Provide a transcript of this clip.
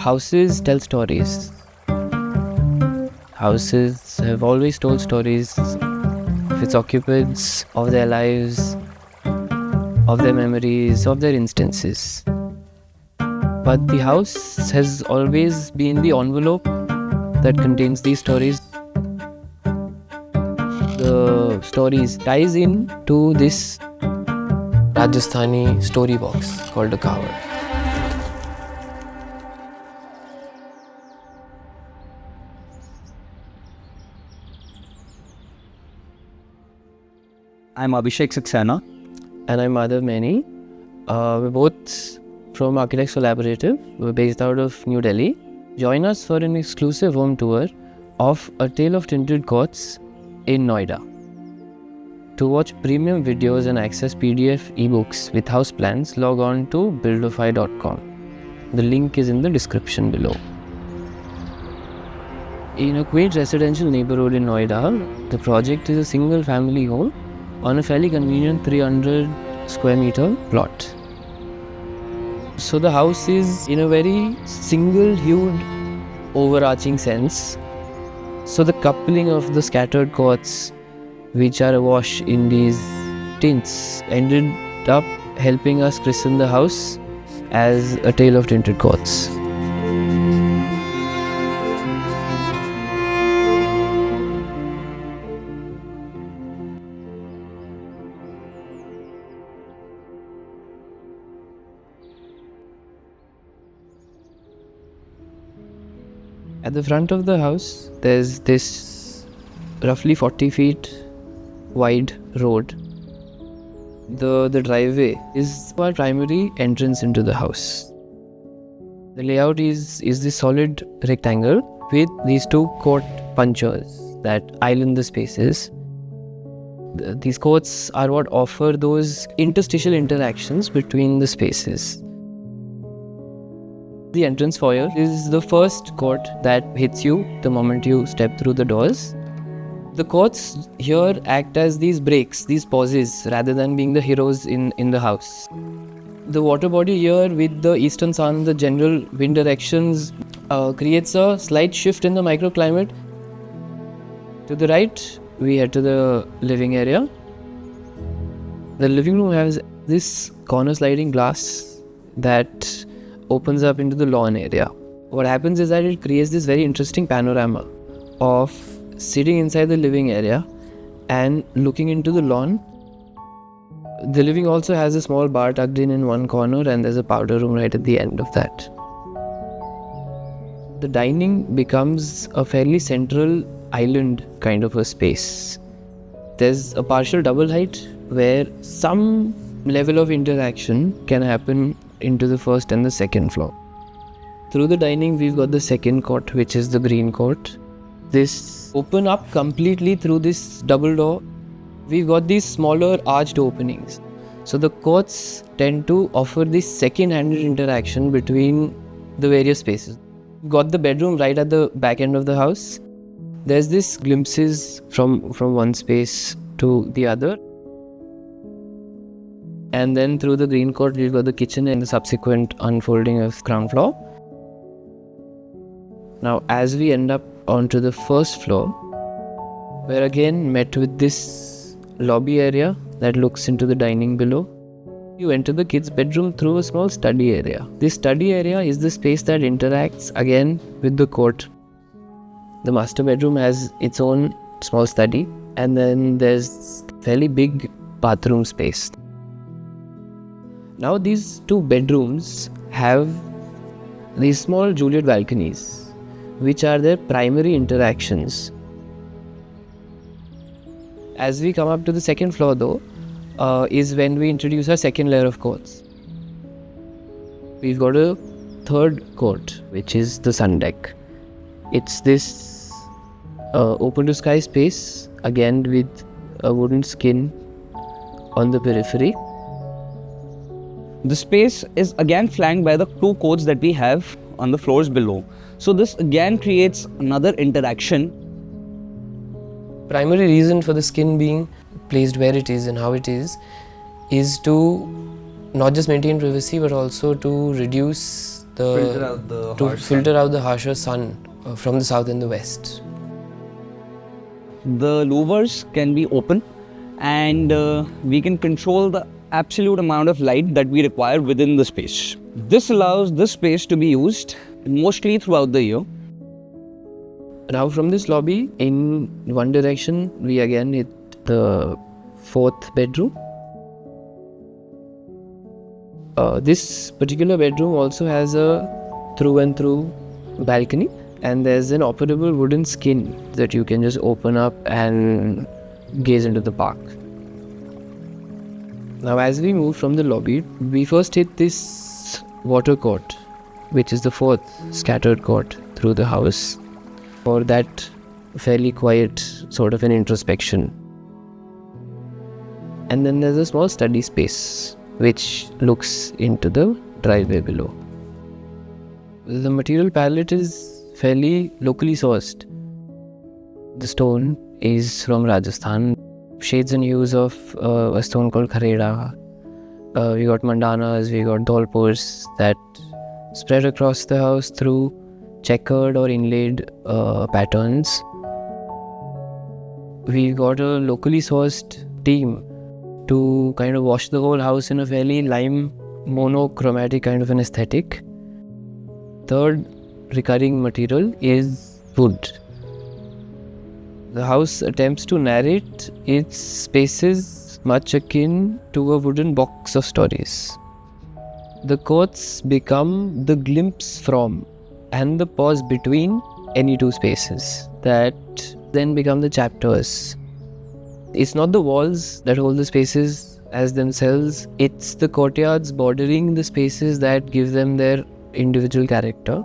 Houses tell stories. Houses have always told stories of its occupants, of their lives, of their memories, of their instances. But the house has always been the envelope that contains these stories. The stories ties in to this Rajasthani story box called a kavad. I'm Abhishek Saxena. And I'm Madhav Maini. We're both from Architects Collaborative. We're based out of New Delhi. Join us for an exclusive home tour of A Tale of Tinted Courts in Noida. To watch premium videos and access PDF ebooks with house plans, log on to buildofy.com. The link is in the description below. In a quaint residential neighborhood in Noida, the project is a single family home on a fairly convenient 300 square meter plot. So the house is in a very single-hued, overarching sense. So the coupling of the scattered courts, which are awash in these tints, ended up helping us christen the house as A Tale of Tinted Courts. At the front of the house, there's this roughly 40 feet wide road. The driveway is our primary entrance into the house. The layout is this solid rectangle with these two court punchers that island the spaces. These courts are what offer those interstitial interactions between the spaces. The entrance foyer is the first court that hits you the moment you step through the doors. The courts here act as these breaks, these pauses, rather than being the heroes in the house. The water body here with the eastern sun, the general wind directions, creates a slight shift in the microclimate. To the right, we head to the living area. The living room has this corner sliding glass that opens up into the lawn area. What happens is that it creates this very interesting panorama of sitting inside the living area and looking into the lawn. The living also has a small bar tucked in one corner, and there's a powder room right at the end of that. The dining becomes a fairly central island kind of a space. There's a partial double height where some level of interaction can happen into the first and the second floor. Through the dining, we've got the second court, which is the green court. This open up completely through this double door. We've got these smaller arched openings. So the courts tend to offer this second-handed interaction between the various spaces. We've got the bedroom right at the back end of the house. There's this glimpses from one space to the other. And then through the green court, we've got the kitchen and the subsequent unfolding of ground floor. Now, as we end up onto the first floor, we're again met with this lobby area that looks into the dining below. You enter the kids' bedroom through a small study area. This study area is the space that interacts again with the court. The master bedroom has its own small study, and then there's fairly big bathroom space. Now these two bedrooms have these small Juliet balconies, which are their primary interactions. As we come up to the second floor though, is when we introduce our second layer of courts. We've got a third court, which is the sun deck. It's this open to sky space, again with a wooden skin on the periphery. The space is again flanked by the two courts that we have on the floors below. So this again creates another interaction. Primary reason for the skin being placed where it is and how it is to not just maintain privacy but also to reduce Filter out the to harsh filter out the harsher sun from the south and the west. The louvers can be open, and we can control the absolute amount of light that we require within the space. This allows this space to be used mostly throughout the year. Now from this lobby, in one direction, we again hit the fourth bedroom. This particular bedroom also has a through and through balcony, and there's an operable wooden skin that you can just open up and gaze into the park. Now as we move from the lobby, we first hit this water court, which is the fourth scattered court through the house, for that fairly quiet sort of an introspection. And then there's a small study space which looks into the driveway below. The material palette is fairly locally sourced. The stone is from Rajasthan. Shades and hues of a stone called khareda. We got mandanas, we got dolpurs that spread across the house through checkered or inlaid patterns. We got a locally sourced team to kind of wash the whole house in a fairly lime monochromatic kind of an aesthetic. Third recurring material is wood. The house attempts to narrate its spaces much akin to a wooden box of stories. The courts become the glimpse from and the pause between any two spaces that then become the chapters. It's not the walls that hold the spaces as themselves, it's the courtyards bordering the spaces that give them their individual character.